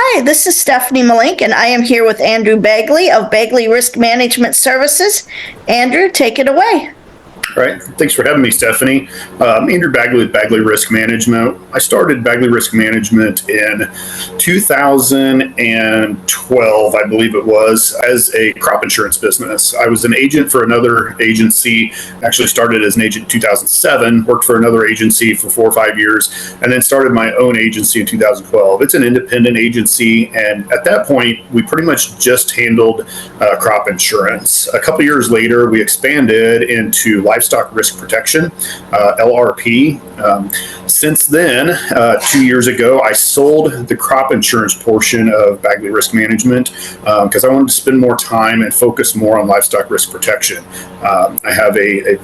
Hi, this is Stephanie Malink, and I am here with Andrew Bagley of Bagley Risk Management Services. Andrew, take it away. All right. Thanks for having me, Stephanie. Andrew Bagley with Bagley Risk Management. I started Bagley Risk Management in 2012, I believe it was, as a crop insurance business. I was an agent for another agency, actually started as an agent in 2007, worked for another agency for 4 or 5 years, and then started my own agency in 2012. It's an independent agency, and at that point, we pretty much just handled crop insurance. A couple years later, we expanded into livestock risk protection, LRP. Since then, 2 years ago, I sold the crop insurance portion of Bagley Risk Management because I wanted to spend more time and focus more on livestock risk protection. I have a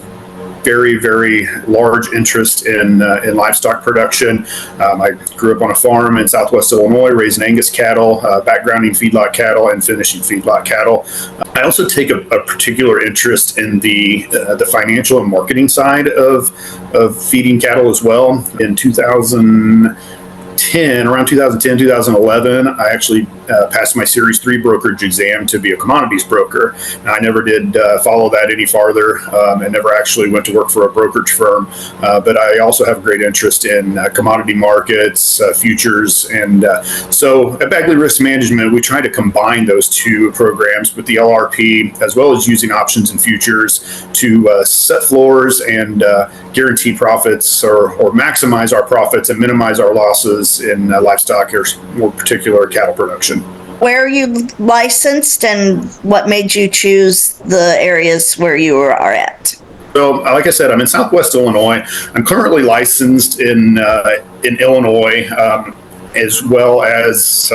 very, very large interest in livestock production. I grew up on a farm in Southwest Illinois, raising Angus cattle, backgrounding feedlot cattle, and finishing feedlot cattle. I also take a particular interest in the financial and marketing side of feeding cattle as well. In 2011, I actually passed my Series 3 brokerage exam to be a commodities broker. Now, I never did follow that any farther and never actually went to work for a brokerage firm. But I also have a great interest in commodity markets, futures. And so at Bagley Risk Management, we try to combine those two programs with the LRP, as well as using options and futures to set floors and guarantee profits or maximize our profits and minimize our losses in livestock, or more particular cattle production. Where are you licensed, and what made you choose the areas where you are at? So, like I said, I'm in Southwest Illinois. I'm currently licensed in Illinois, as well as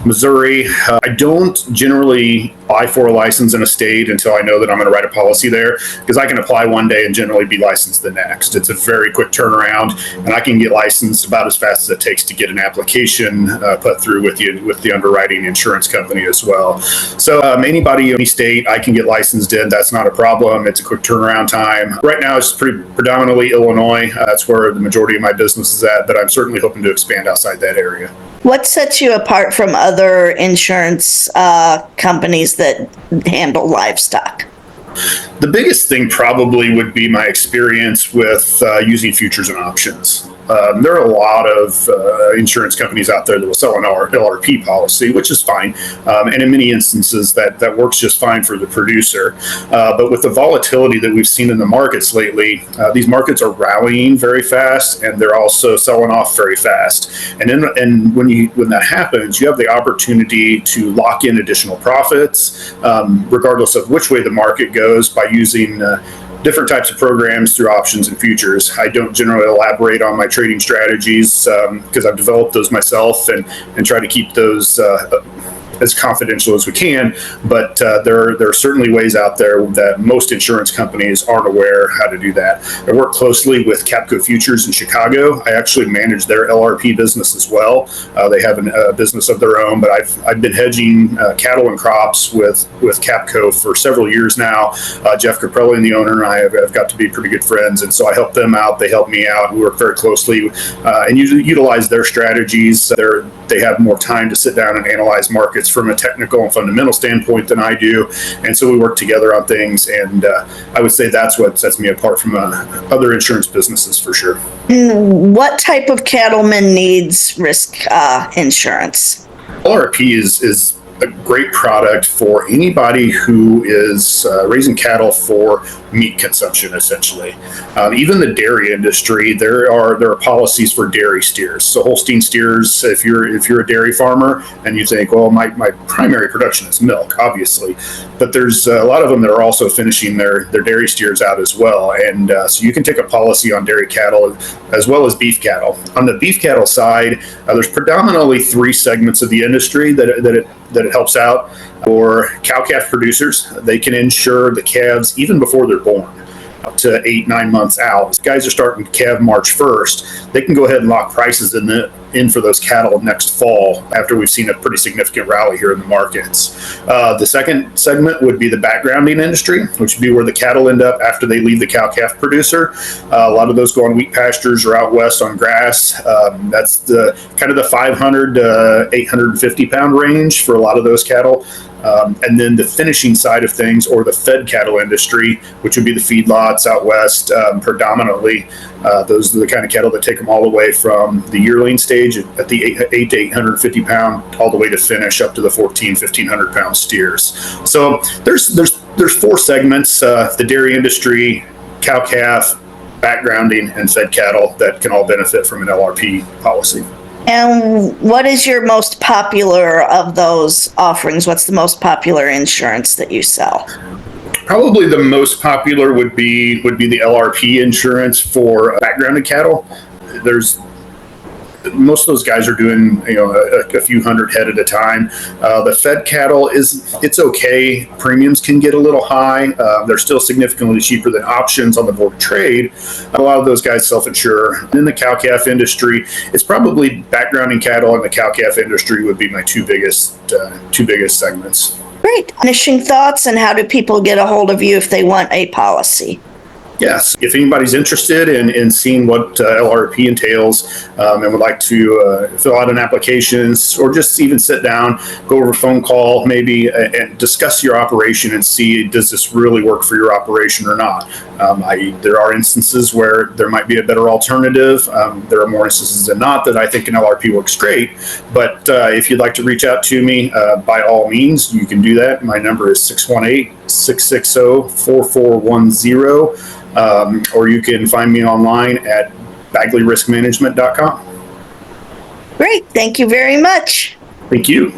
Missouri. I don't generally apply for a license in a state until I know that I'm going to write a policy there, because I can apply one day and generally be licensed the next. It's a very quick turnaround, and I can get licensed about as fast as it takes to get an application put through with the underwriting insurance company as well. So anybody in any state I can get licensed in. That's not a problem. It's a quick turnaround time. Right now it's predominantly Illinois. That's where the majority of my business is at, but I'm certainly hoping to expand outside that area. What sets you apart from other insurance companies that handle livestock? The biggest thing probably would be my experience with using futures and options. There are a lot of insurance companies out there that will sell an LRP policy, which is fine. And in many instances, that works just fine for the producer. But with the volatility that we've seen in the markets lately, these markets are rallying very fast, and they're also selling off very fast. And when that happens, you have the opportunity to lock in additional profits, regardless of which way the market goes, by using different types of programs through options and futures. I don't generally elaborate on my trading strategies because I've developed those myself and try to keep those as confidential as we can, but there are certainly ways out there that most insurance companies aren't aware how to do that. I work closely with Capco Futures in Chicago. I actually manage their LRP business as well. They have a business of their own, but I've been hedging cattle and crops with Capco for several years now. Jeff Caprelli, the owner, and I have got to be pretty good friends, and so I help them out. They help me out. We work very closely and utilize their strategies. They have more time to sit down and analyze markets from a technical and fundamental standpoint than I do, and so we work together on things, and I would say that's what sets me apart from other insurance businesses for sure. What type of cattleman needs risk insurance? LRP is a great product for anybody who is raising cattle for meat consumption, essentially. Even the dairy industry, there are policies for dairy steers. So Holstein steers, if you're a dairy farmer and you think, well, my primary production is milk, obviously, but there's a lot of them that are also finishing their dairy steers out as well. And so you can take a policy on dairy cattle as well as beef cattle. On the beef cattle side, there's predominantly 3 segments of the industry that it helps out. For cow-calf producers, they can insure the calves even before they're born, up to 8-9 months out. Guys are starting to calve March 1st. They can go ahead and lock prices in in for those cattle next fall after we've seen a pretty significant rally here in the markets. The second segment would be the backgrounding industry, which would be where the cattle end up after they leave the cow-calf producer. A lot of those go on wheat pastures or out west on grass. That's the kind of the 500 to 850 pound range for a lot of those cattle. And then the finishing side of things, or the fed cattle industry, which would be the feedlots out west, predominantly. Those are the kind of cattle that take them all the way from the yearling stage at the 8 to 850 pound, all the way to finish up to the 1,500 pound steers. So there's four segments: the dairy industry, cow-calf, backgrounding, and fed cattle that can all benefit from an LRP policy. And what is your most popular of those offerings? What's the most popular insurance that you sell? Probably the most popular would be the LRP insurance for backgrounded cattle. There's most of those guys are doing a few hundred head at a time. The fed cattle it's okay. Premiums can get a little high. They're still significantly cheaper than options on the board of trade. A lot of those guys self-insure. In the cow-calf industry, it's probably backgrounding cattle and the cow-calf industry would be my two biggest segments. Great. Finishing thoughts, and how do people get a hold of you if they want a policy? Yes, if anybody's interested in seeing what LRP entails and would like to fill out an application or just even sit down, go over a phone call, maybe and discuss your operation and see, does this really work for your operation or not? There are instances where there might be a better alternative. There are more instances than not that I think an LRP works great. But if you'd like to reach out to me, by all means, you can do that. My number is 618-660-4410. Or you can find me online at bagleyriskmanagement.com. Great. Thank you very much. Thank you.